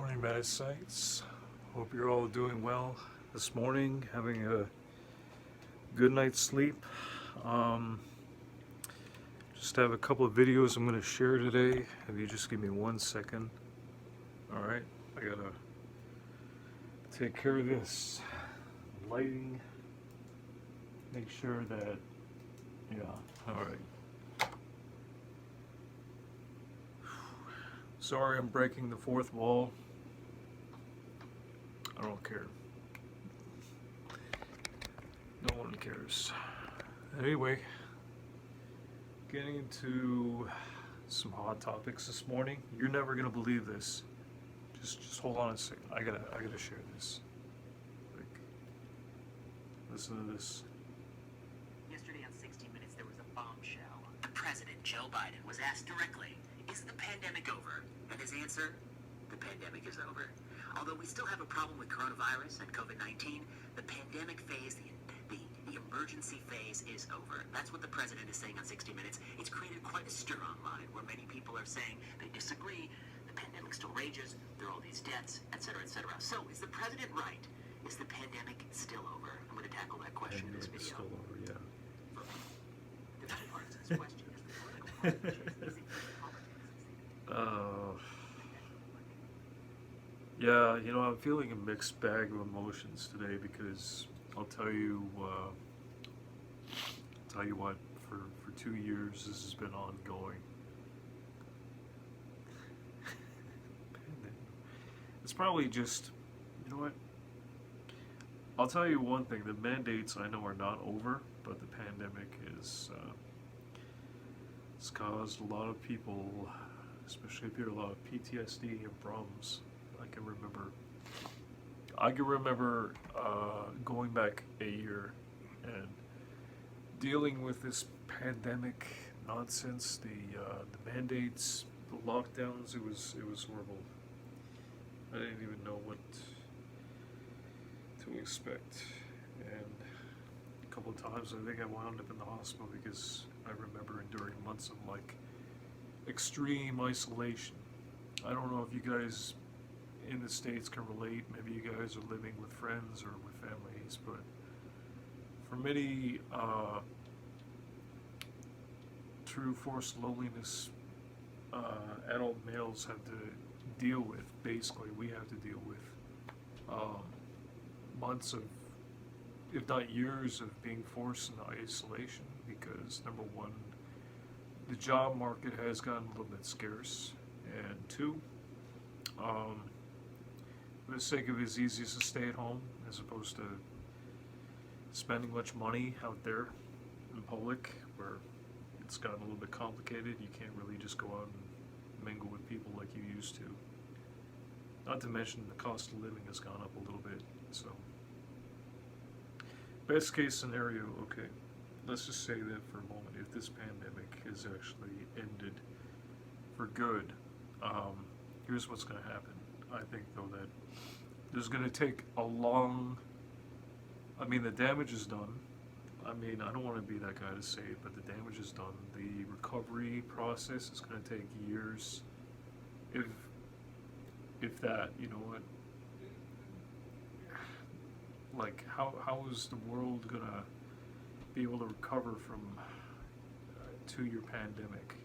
Morning, Bad Sights. Hope you're all doing well this morning, having a good night's sleep. Um, just have a couple of videos I'm going to share today. If you just give me 1 second. Alright, I gotta take care of this lighting. Make sure that, alright. Sorry, I'm breaking the fourth wall. I don't care. No one cares. Anyway, getting into some hot topics this morning. You're never gonna believe this. Just hold on a second. I gotta share this. Like, listen to this. Yesterday on 60 Minutes, there was a bombshell. The president, Joe Biden, was asked directly, "Is the pandemic over?" And his answer, "The pandemic is over." Although we still have a problem with coronavirus and COVID-19, the pandemic phase, the emergency phase is over. That's what the president is saying on 60 Minutes. It's created quite a stir online where many people are saying they disagree. The pandemic still rages. There are all these deaths, etc., etc. So, is the president right? Is the pandemic still over? I'm going to tackle that question in this video. Still over, yeah. The two parts of this question is the political part of the chase. Is it politics? Yeah, I'm feeling a mixed bag of emotions today because I'll tell you what, for 2 years this has been ongoing. It's probably just, you know what? I'll tell you one thing, the mandates I know are not over, but the pandemic is, it's caused a lot of people, especially if you have a lot of PTSD and problems. I can remember going back a year and dealing with this pandemic nonsense, the mandates, the lockdowns. It was horrible. I didn't even know what to expect, and a couple of times I think I wound up in the hospital because I remember enduring months of like extreme isolation. I don't know if you guys in the States can relate. Maybe you guys are living with friends or with families, but for many, true forced loneliness, adult males have to deal with. Basically, we have to deal with months of, if not years, of being forced into isolation because, number one, the job market has gotten a little bit scarce, and two, for the sake of it's easiest to stay at home as opposed to spending much money out there in public where it's gotten a little bit complicated. You can't really just go out and mingle with people like you used to. Not to mention the cost of living has gone up a little bit. So, best case scenario, okay, let's just say that for a moment, if this pandemic has actually ended for good, here's what's going to happen. I think, though, that there's going to take a long, the damage is done. I don't want to be that guy to say it, but the damage is done. The recovery process is going to take years, if that, you know what, like, how is the world going to be able to recover from a 2-year pandemic?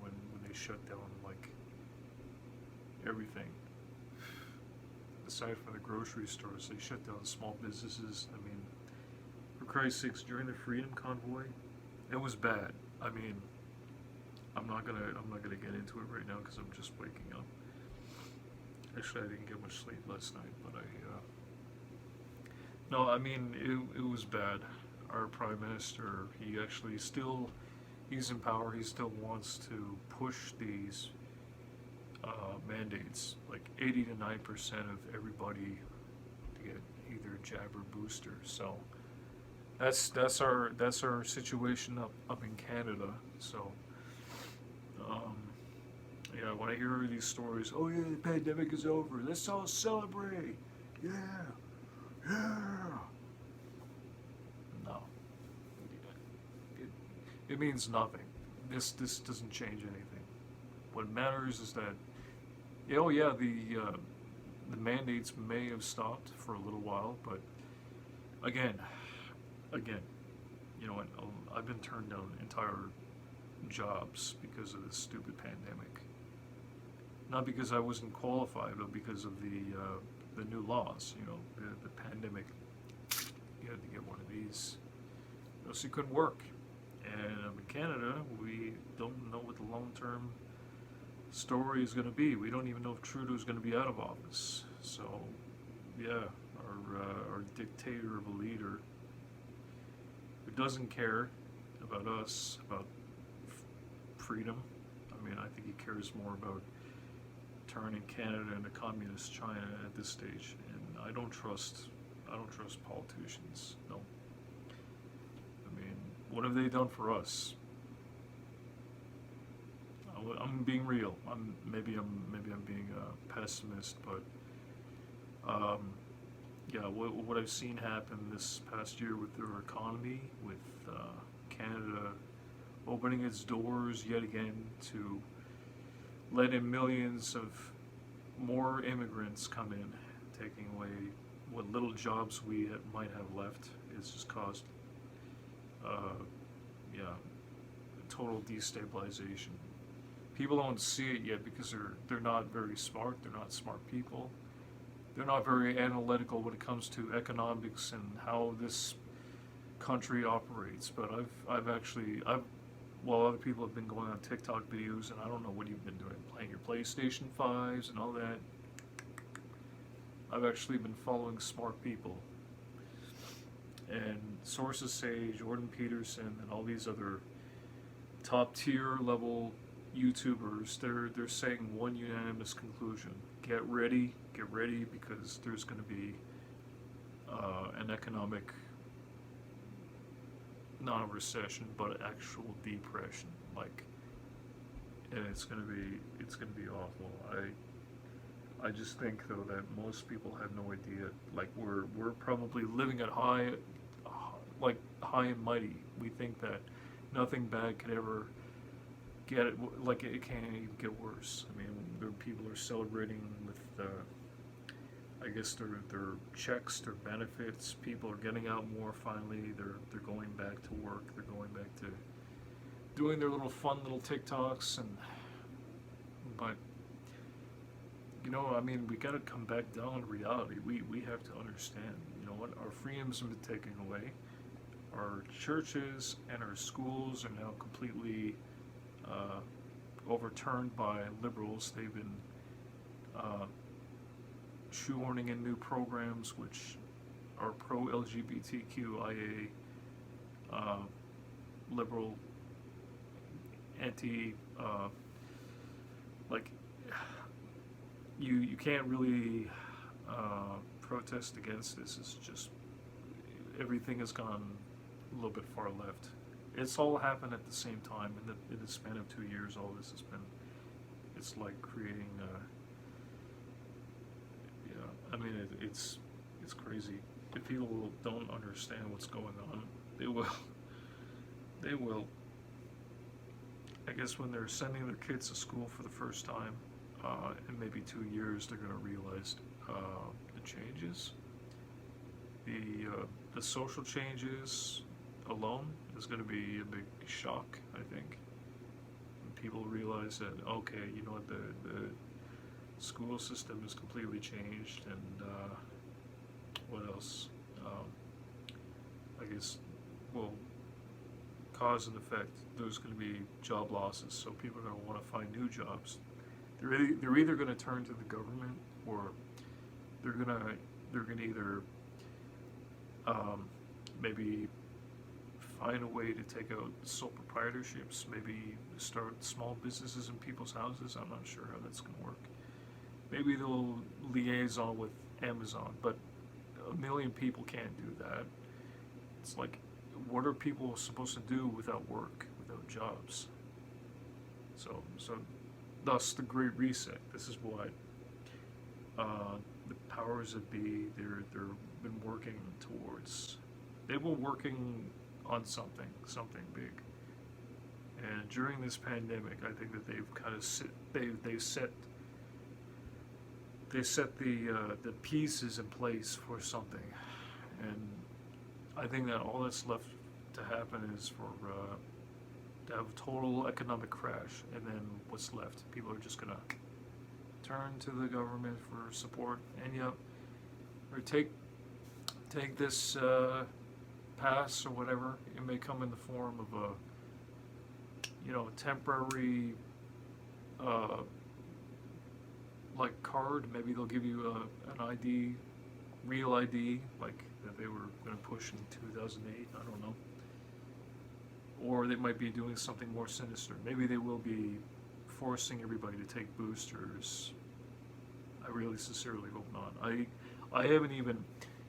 When they shut down, like, everything. Aside from the grocery stores, they shut down small businesses. For Christ's sakes, during the Freedom Convoy, it was bad. I'm not gonna get into it right now because I'm just waking up. Actually, I didn't get much sleep last night, but it was bad. Our Prime Minister, he actually still, he's in power. He still wants to push these mandates, like 80 to 9% of everybody to get either jab or booster. So that's our situation up in Canada. So when I hear these stories, oh yeah, the pandemic is over, let's all celebrate, yeah. No, it means nothing. This doesn't change anything. What matters is that, the the mandates may have stopped for a little while, but again, you know what? I've been turned down entire jobs because of this stupid pandemic. Not because I wasn't qualified, but because of the new laws. You know, the pandemic. You had to get one of these, or else you couldn't work. And in Canada, we don't know what the long-term story is going to be. We don't even know if Trudeau is going to be out of office. So, yeah, our dictator of a leader who doesn't care about us, about freedom. I mean, I think he cares more about turning Canada into communist China at this stage, and I don't trust politicians. No. I mean, what have they done for us? I'm being real. Maybe I'm being a pessimist, but yeah, what I've seen happen this past year with their economy, with Canada opening its doors yet again to let in millions of more immigrants come in, taking away what little jobs we might have left. It's just caused, yeah, total destabilization. People don't see it yet because they're not very smart. They're not smart people. They're not very analytical when it comes to economics and how this country operates. But well, other people have been going on TikTok videos, and I don't know what you've been doing, playing your PlayStation 5s and all that. I've actually been following smart people. And sources say Jordan Peterson and all these other top tier level YouTubers, they're saying one unanimous conclusion. Get ready, because there's going to be an economic, not a recession, but actual depression. And it's gonna be awful. I just think though that most people have no idea. Like we're probably living at high and mighty. We think that nothing bad could ever get it. Like it can't even get worse. I mean, people are celebrating with I guess their checks, their benefits. People are getting out more finally. They're going back to work. They're going back to doing their little fun little TikToks but you know, I mean, we got to come back down to reality. We have to understand, you know what, our freedoms have been taken away. Our churches and our schools are now completely overturned by liberals. They've been shoehorning in new programs which are pro-LGBTQIA, liberal, anti, you can't really protest against this. It's just everything has gone a little bit far left. It's all happened at the same time in the span of 2 years. All this has been, it's like creating I mean, it's crazy. If people don't understand what's going on, they will. I guess when they're sending their kids to school for the first time, in maybe 2 years, they're going to realize the changes. The social changes alone is going to be a big shock, I think. When people realize that, okay, you know what, the school system is completely changed, and what else? I guess, well, cause and effect. There's going to be job losses, so people are going to want to find new jobs. They're either going to turn to the government, or they're going to either maybe find a way to take out sole proprietorships, maybe start small businesses in people's houses. I'm not sure how that's going to work. Maybe they'll liaison with Amazon, but 1 million people can't do that. It's like, what are people supposed to do without work, without jobs? So thus the Great Reset. This is what the powers that be, they've been working towards. They've been working on something big. And during this pandemic, I think that they've kind of they've set they set the pieces in place for something, and I think that all that's left to happen is for to have a total economic crash, and then what's left? People are just gonna turn to the government for support, and yep, or take this pass or whatever. It may come in the form of a temporary like card. Maybe they'll give you an ID, real ID, like that they were going to push in 2008. I don't know. Or they might be doing something more sinister. Maybe they will be forcing everybody to take boosters. I really sincerely hope not. I haven't even,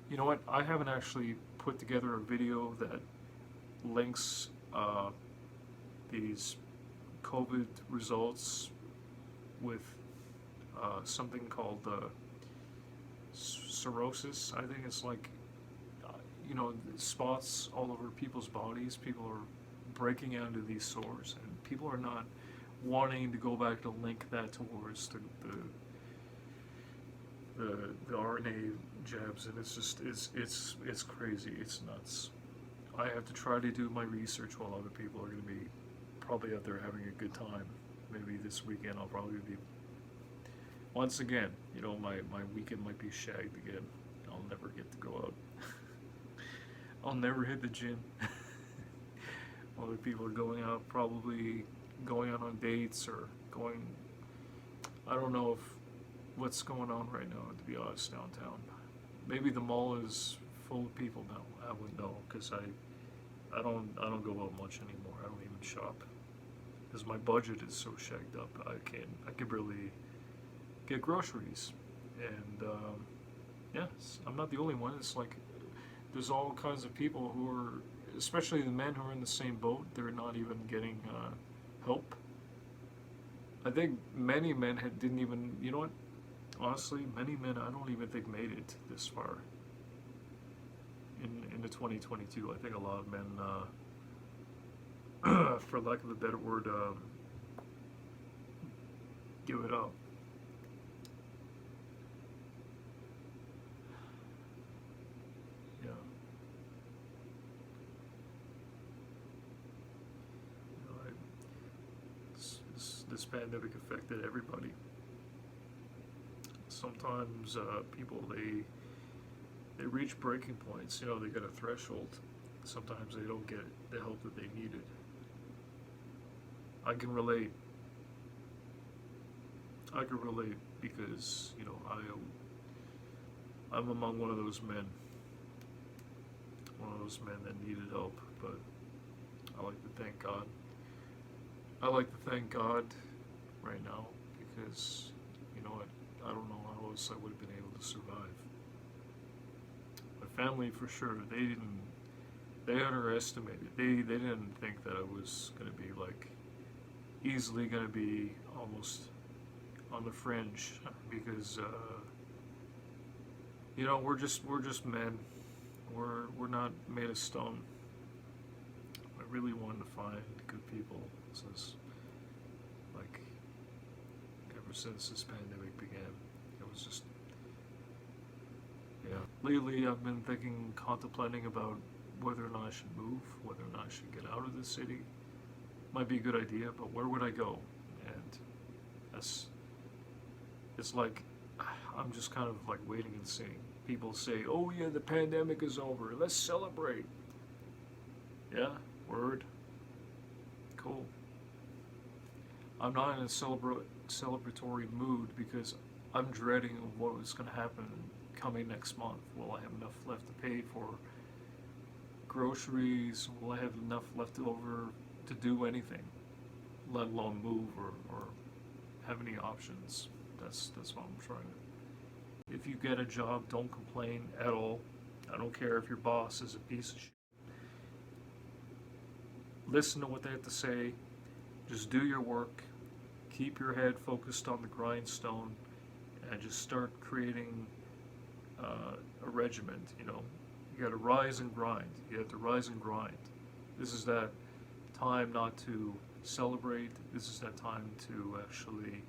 you know what? I haven't actually put together a video that links these COVID results with something called cirrhosis. I think it's like, spots all over people's bodies. People are breaking out into these sores, and people are not wanting to go back to link that towards the RNA jabs, and it's just it's crazy. It's nuts. I have to try to do my research while other people are going to be probably out there having a good time. Maybe this weekend I'll probably be, once again, my weekend might be shagged again. I'll never get to go out. I'll never hit the gym. Other people are going out, probably going out on dates or going, I don't know what's going on right now, to be honest, downtown. Maybe the mall is full of people now. I wouldn't know, because I don't go out much anymore. I don't even shop, because my budget is so shagged up. I can barely get groceries, and yes, I'm not the only one. It's like there's all kinds of people who are, especially the men who are in the same boat. They're not even getting help. I think many men didn't even, you know what? Honestly, many men I don't even think made it this far into 2022. I think a lot of men, for lack of a better word, give it up. Yeah. This pandemic affected everybody. Sometimes people, they reach breaking points. They get a threshold. Sometimes they don't get the help that they needed. I can relate. Because I'm among one of those men. One of those men that needed help. But I like to thank God. I like to thank God right now, because I don't know how else I would have been able to survive. My family, for sure, they underestimated. They didn't think that I was going to be easily going to be almost on the fringe, because we're just men. We're not made of stone. I really wanted to find good people ever since this pandemic began. It was just, yeah. Lately, I've been contemplating about whether or not I should move, whether or not I should get out of the city. Might be a good idea, but where would I go? And it's like, I'm just kind of waiting and seeing. People say, oh yeah, the pandemic is over, let's celebrate. Yeah, word. Cool. I'm not in a celebratory mood, because I'm dreading what is going to happen coming next month. Will I have enough left to pay for groceries? Will I have enough left over to do anything, let alone move or have any options? That's what I'm trying to. If you get a job, don't complain at all. I don't care if your boss is a piece of shit. Listen to what they have to say. Just do your work. Keep your head focused on the grindstone, and just start creating a regiment. You got to rise and grind. You have to rise and grind. This is that time not to celebrate. This is that time to actually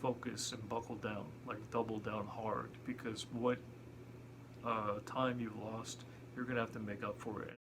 focus and buckle down, like double down hard, because what time you've lost, you're gonna have to make up for it.